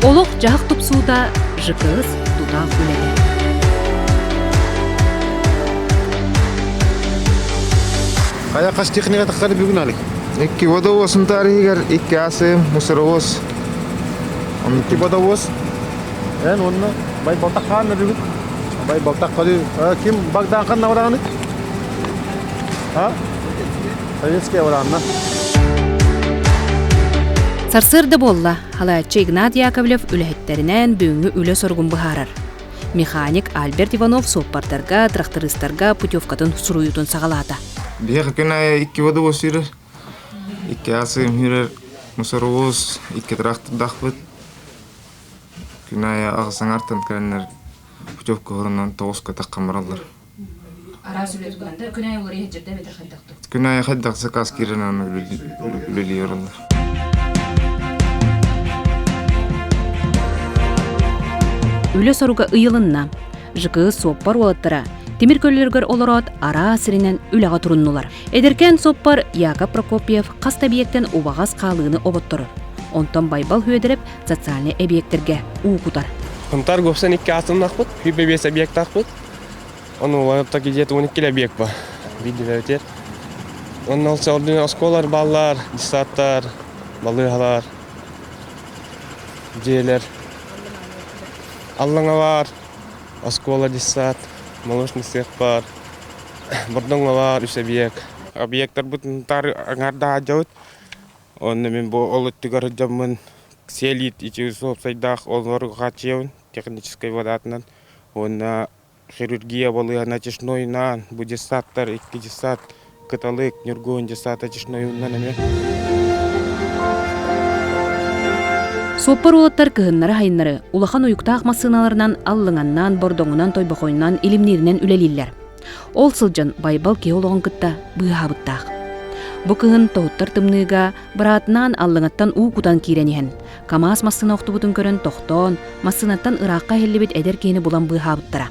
Олох жақ тұпсуда жықыз дудақ үледі. Каяқаш техника таққары бүгін алик. Икки водовоздун тарихигер икки асым мусоровоз. Икки водовоз. Онна бай балтаққаны бүгін. Бай балтаққаны. Ким Богдан навраны? Советская варана. Сарсырды болла, халаатчы Игнат Яковлев үләхеттерінен бүгінгі үлі соргун бұхарар. Механик Альберт Иванов соппартарға, трактористарға путевкатын суруютун сағалата. Бияқ күнайы икки водовоз үйрер. Икки асым үйрер мусоровоз, икки трактор дақпыт. Күнайы ағысын артын кәрінер путевка ғырынан тоғызға таққан баралар. Арас үлетканда күнайы олар ехеттерде бетер қайдақты? Күнайы қайдақ заказ керінен үлелі оралар. Үлі соруға ыйылынна, жықы соппар олаттыра, темір көллергер оларат ара сірінен үліға тұрыннулар. Эдеркен соппар Яков Прокопьев қаст объекттен убағаз қалығыны оботтырыр. Онтан байбал хүйедіріп социальный объекттерге уғутар. Онтар көпсен 2 асым нақпыт, хүйбе 5 объект нақпыт. Оны олаптақ едеті 12 объект ба. Видео өтер. Оның алса орден осколар, баллар, десаттар, балығалар, жейлер. Аллаңа бар, оскола десат, молочный цех бар. Бұрдыңа бар, 3 объект. Объекттар бұтын тар аңарда ажауыт. Оны мен бұл олыттығар жамын селит, ичі соп сайдақ, олар ғачеуін, технической водатынан. Оны хирургия болыға начешнойынан, бұл десаттар, 2 десат, кыталык, нюргуын десат, начешнойынан әме. Соппар олаттар кыһыннары хайыннары улахан уюктаах массыналарынан аллыңаннан, бордоңунан, тойбохойнан, илимнеринен үлелиллер. Ол сылжан байбал кеологон кытта быахабыттаах. Бу кыһын тоһуттар тымныыга быраатынан аллыңаттан уукутан кииренихен. Камаас массына охтубутун көрөн тохтоон, массынаттан ыраакка хеллибит эдер кийини булан быахабыттара.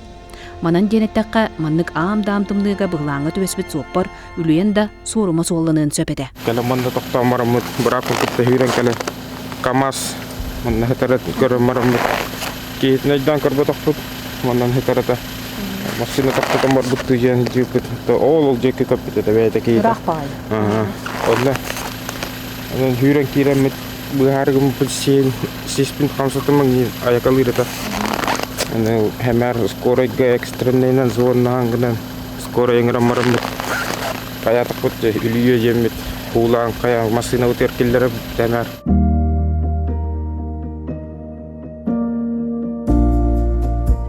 Манан денеттакка маннык аам-даам тымныыга быглааңа түбеспит соппар үлүйен да суурума суолланыын сөпете. Кәлі манда тоқтан марамыт, быраак кытта хүйрен кәлі камаас. Манна хетарат көрөн марамыт. Кейтін айдан көрбі тоқпыт, маннан хетарата. Машина тоқтатан бар бұтты жен жүйіпіт. Ол жекі көппіт еді бәйті кейті. Ыраак баай. Онда. Хүйрен кейремет бұғарығым бұт сеспін қамсатымың аяқалырыта. Хәмәр скоройға экстремнейнен зонна аңғынан скорой еңірен марамыт. Қаятық бұт үлүйе жемет. Хулаң қая машина өтер келдері тәмәр.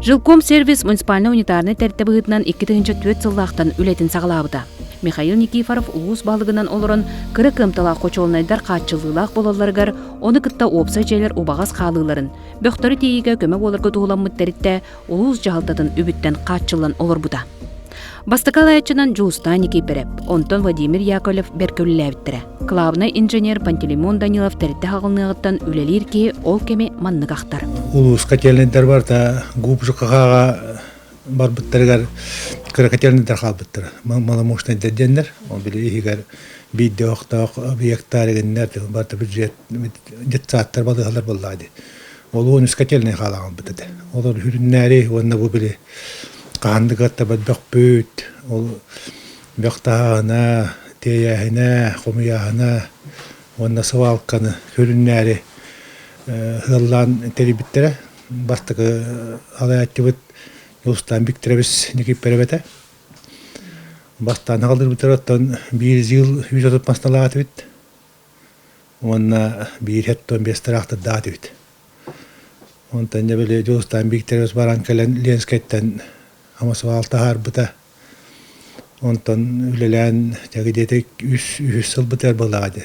Жилком сервис муниципальный унитарный тәртібігітінен 2004 сыллақтан үлетін сағылабыда. Михаил Никифоров уыз балығынан олырын кірі кымталақ қочолынайдар қатшылылақ болаларғар, оны кытта опса жайлар убағаз қалыларын. Бөқтары тейіге көмек оларға туғылан мұттәрітті ұлыз жағалтатын үбіттен қатшылан олыр бұда. Бастықал аячынан Жуыста Никифоров, онтон Владимир Яковлев беркөлілі әбіттірі. Клавный инженер Пантелеймон Данилов тәрітті хағылнығыттан үлелер ке ол кеме манны қақтар. Улус котельниктер бар та губ жыққаға бар бұттарығар кірі котельниктер қал бұттыр. Маломошный дәдендер, он білі егер бейді оқтақ объекттар егендер, бар та бюджет саттар балығалар болады. Ол 13 котельный қалаған бұттады. Олар хүріннәрі, онына бұл білі қандығатта бәд бәқ бөт, ол бәқтағына, тейяғына, қомияғына, онына сывалқаны хүріннәрі ғыллан теребіттері. Бастығы алаяты бұд ұлыстан біктіребіз некеп бәрібеті. Бастан қалдыр бұтыр оттан бір жыл үйіз отып мастаналағаты бұд. Онына бір хеттон бестірақты даты бұд. Онтан жабілі ұлыстан біктіребіз баран кәлін ленскеттен Амасы алтахар бұта. Онтан үлелән тәгідетік 3 сыл бұтар болағады.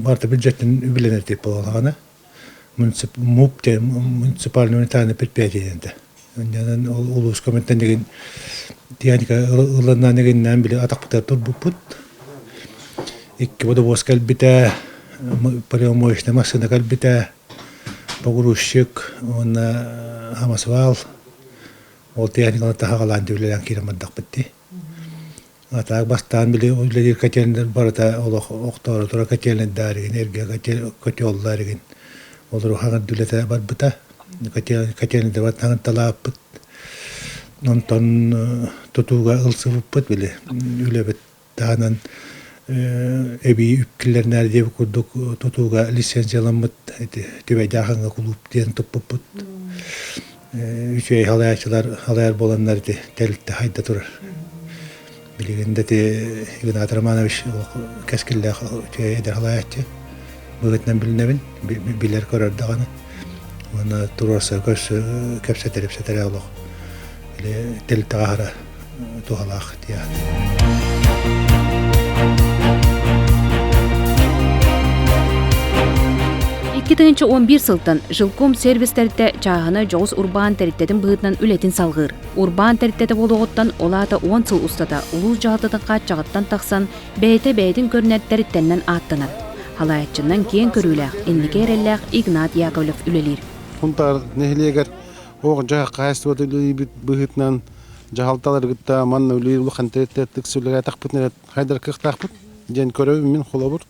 Барта бюджеттен үбіленер деп болағаны. Муниципальный унитарный предприятиенде. Ондан улус комментен деген техника ылынан дегеннен біле атақ бұтар тұр бұппыт. Икки водовоз кәлбіті, приемоечный машина кәлбіті, погрузчик, онна хамасвал. Ол техниканы тағалан дүйлерін керемаддақ бітті. Атақ бастан біле үлелер котельнер барыта оқтары тұра котельнер дәрігін, энергия котелларығын. Olur hangi dülete var bıta. Kaçanı da var hangi talapıt. Ondan tutuğa ılsıvıpıt bile. Öyle bir dağınan ebi üpkiller nerede kurduk tutuğa lisensiyalanmıt. Tüveyde hangi kulüp diyen topuput. Üçey halayar bolanlar da delikte hayda durur. Bilginde de Ivan Atramovich keskille eder halayatçı. Bugünden bilinevin bilir korar dağını. Ona durursa görsü kepseter ağlıq. Bile delikte ağara tuğalaq diye. 2011 сылтан жылком сервистерде чағына жоғыз урбан территтетін бұғытнан үлетін салғыр. Урбан территтеті болуғыттан олата 10 сыл ұстата улуз жағытыдың қатчағыттан тақсан бәйті-бәйдің көрінет территтеннен аттанат. Халайатчынан кейін көріләқ, иннеке ерелләқ Игнат Яковлев үлелер. Хунтар нехлегер оқ жаға қайсы өтілі бұғытнан жағалталар ғытта манна үлі ұлықан территтеттік сөйлеге тақпытнерет хайдар қық тақпыт, ден көрөбі мен қолабыр.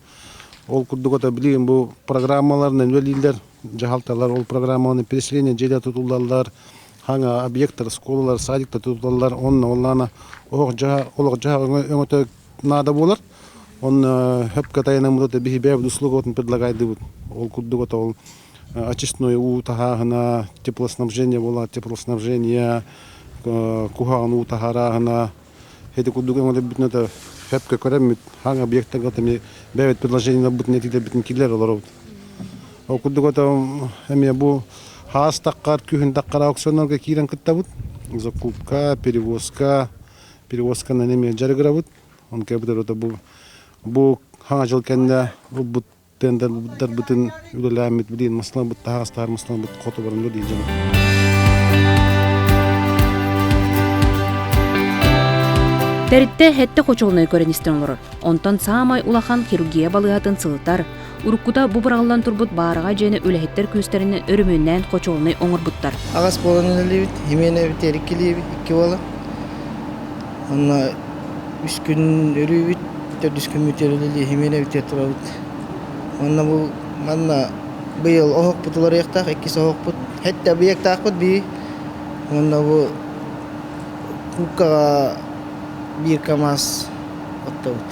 Ол курдугота билген бу программаларынан велилер, жахалталар ол программаны переселение жерде тутулдалар, ханга объекттар, школалар, садиктар тутулдалар, оллана олог жаа өңөтө нада болар. Он хөпкө тайнамыда бихи бебд услуготун предлагайды бут. Ол курдугота ол очистной утахана, теплоснабжение бола, теплоснабжение, кухаган утахарагана, хеди курдугота битнөтө хөпкө көрөмүт, ханга объекттарга теми бәвет предложение бутын етілер бітін келер олар өт. Ол күрдік әме бұл хаас таққар, күйін таққар аукционарға кейрен күтті бұд. Закупка, перевозканы әме жарығыра бұд. Он кәбітер өті бұл хаңа жыл кәнді бұл бұд тендер бұтын үлілі әмет білейін мұслан бұд, тағастар мұслан бұд қоты барын өді ежені. Теритте хетте қочолыны көріністен олар. Онтан саамай улахан хирургия балыгатын сылытар. Уруккуда бубырағылан турбут барыға жені өләхеттер көстерінен өрімөннен қочолыны оңыр бұттар. Ағас боланы лебит, химена битерик лебит, 2 бала. Онна 3 күн өрі бит, 4 күн битер өлелі химена битер тұра бит. Онна бұл манна бұйыл оғық бұтылар яқтақ, 2 оғық бұт. Хетте бұй яқтақ бұт бей. Онна бұл куккаға 1 камаз отта бұт.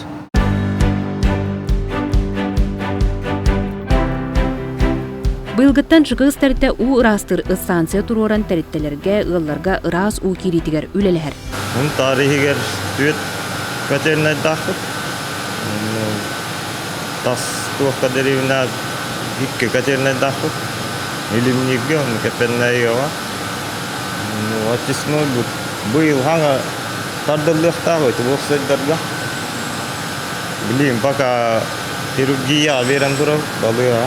Бұйылғыттан шығыз тәрітті у ұрастыр станция тұроран тәриттелерге ұлларға ұрас у керетігер үлелер. Бұл тарихигер түйет көтерін айдақып. Тас туаққа деревіне 2 көтерін айдақып. Илімнеге оны көпенін айыға. Атисной бұйыл хаңа тардылықтағы өті оқсайдарға. Білейм, бақа хирургия берен тұрау балыға.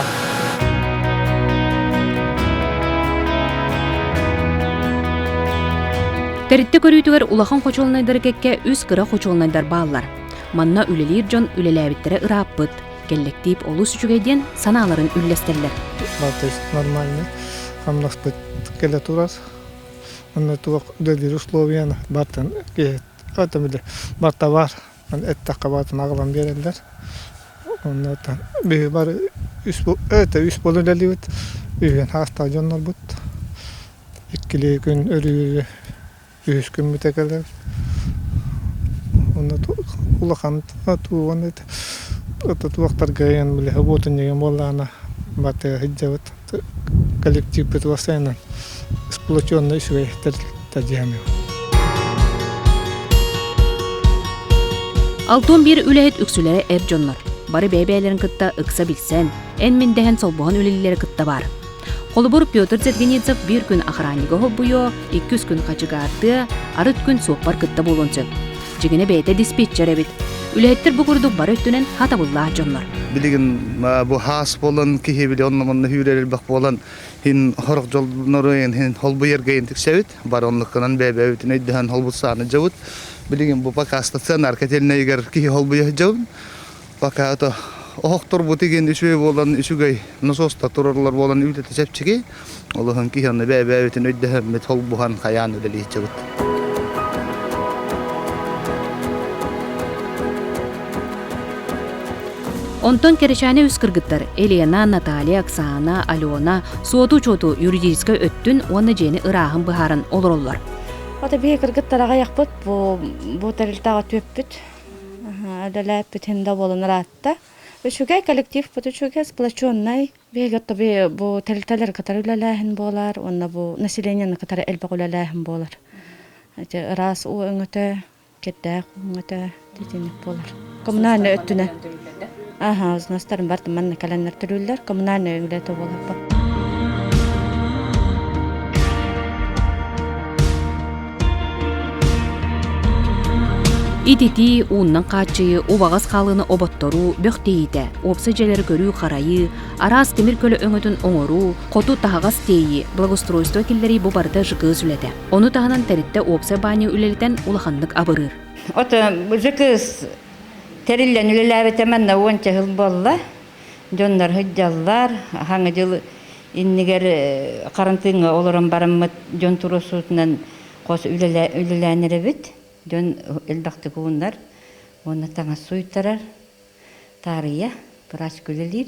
Тәрітті көрүйтігер улахан қочолынайдар кекке үз қыра қочолынайдар бағылар. Манна үлелер жон үлеләбіттері ұраппыт. Келлектейіп олу сүчігейден саналарын үллестерлер. Балтайс нормально. Хамнас быт келе турас. Онна туақ өдедер условияны бартан кет. Өтімілі барта бар. Әттаққа бартын ағылан берелдер. Онна тан бейі бар өте үс болу дәлі бүт. Үйген хаста жоннар бүт. 2 күн өрі 3 күн мүтекелер. Онна улахан туған еді. Өте туақтар ғайын білі ғыботын еген болағына баты хиджабыт. Коллектив бүт васайынан сплоченный свой тәжәмі. Алтон бір үләйет үксілері әр жонлар. Бары бәйбәйлерін кытта ықса білсен, ән мендәхен солбуған үлелері кытта бар. Қолыбыр Петр Зергенецов 1 күн охраннигі бұйо, 200 күн қачығарды, арыт күн соқпар кытта болынсын. Жігіне бәйті диспетчер әбіт. Үләйеттер бұғырдық бары өттінен хатабылла жонлар. Білген бұл хас болын, кейі білі оннаманны хүререл бақ болын, хин хорық жолнырыйын, хин холбы ергейін тіксәвіт, бар онлыққынан бәйбәвітін өйдіған холбы сағаны жауыт. Білген бұл бақа стационар кәтеліне егер кейі холбы жауын, бақа өті оқтыр бұтеген үші болын, үшігей насоста тұрырлар болын үлеті сәпчіге, олығын кейі бәйбәвітін өйдіған мет холбыған қаян өлелі жауыт. Онтон керешане үс кыргыттар Елена, Наталья, Оксана, Алена суоту-чоту юридическа өттүн уонна жени ыраагын быхарын олороллар. Ота бие кыргыттарага якпыт, бу тарилтага төппүт. Адалаппыт хинда болон ратта. Үшүгай коллектив бут үшүгай сплоченный. Бие бу тарилталар катары үлеләһин болар, онна бу населениені катары элбак үлеләһин болар. Раз у өңөтө, кеттәк өңөтө дитинек болар. Коммунальный өттүнө. Узнастарын барды манна календар түрүллер, коммунальный өңлөтө болар. Итити ууннан каачы, убагас калыны оботтору, бөхтейите, опсы желер көрүү карайы, арас темир көлі өңөтүн оңору, коту тахагас тейи, благоустройство киллери бу барда жыгыз үлете. Ону таханан теритте опсы бани үлелитен улахандык абырыр. Ота жыгыз териллен үлеләбете манна 10 жыл болла. Жондар хыджаллар, хаңы жыл иннигер карантинга олорон барыммыт жон турусутунан кос үлеләнеребит. Жон элбакты куундар, оны таңа суйттарар, тарыя, бираш күлелир.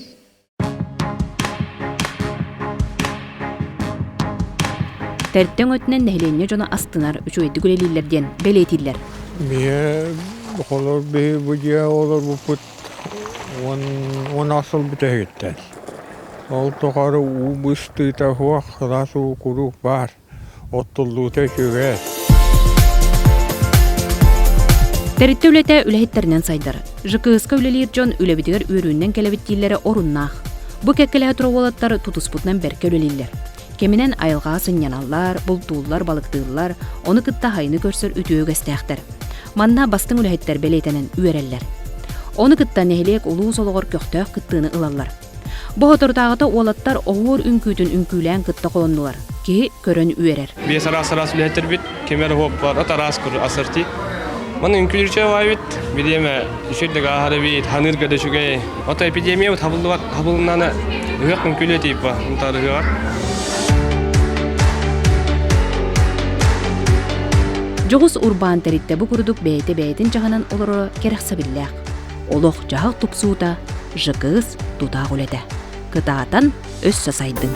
Терттен өтінен нәхіленне жона астынар, үчуетті күлелилерден белетиллер. Мие холор бе будия олар бупут он асыл битегеттен. Ол тоқары убысты тахуақ расу куру бар. Оттуллуте чүгәс. Теритте үлете үлехеттерінен сайдар. Жықығысқа үлелер жон үлебітігер өрүүнен келебеттейлері оруннақ. Бұ кәккелі тұрғолаттар тутуспутнан берке үлелілер. Кемінен айылға сыньяналар, бұлтуулар, балықтығылар, оны кытта хайны көрсір үтіө көстәқтер. Манна бастың үлехеттер белейтенен үйерелер. Оны кытта нәхілек улуу солығыр көқтөк кыттыны ылалар. Бұғытырдағыда олаттар оғыр үнкүтін үнкүлән кытта қолоннылар. Ки көрін үйерер. Бес арас үлехеттер бит, кемер хоп бар, атарас күр асырти. Маны үнкүлірче вайбит, бидеме үшілдік ағары бейт, ханырға да шүгей. Ота эпидемия табылынаны үйек үнкүлі дейіп ба, ұнтары үйек. Жоғыз урбан теритте бұ күрдік бәйті жағынан олары керекса білләқ. Олық жағық тұпсуыда жығыз тұтақ үледі. Кытаатан өс сасайдың.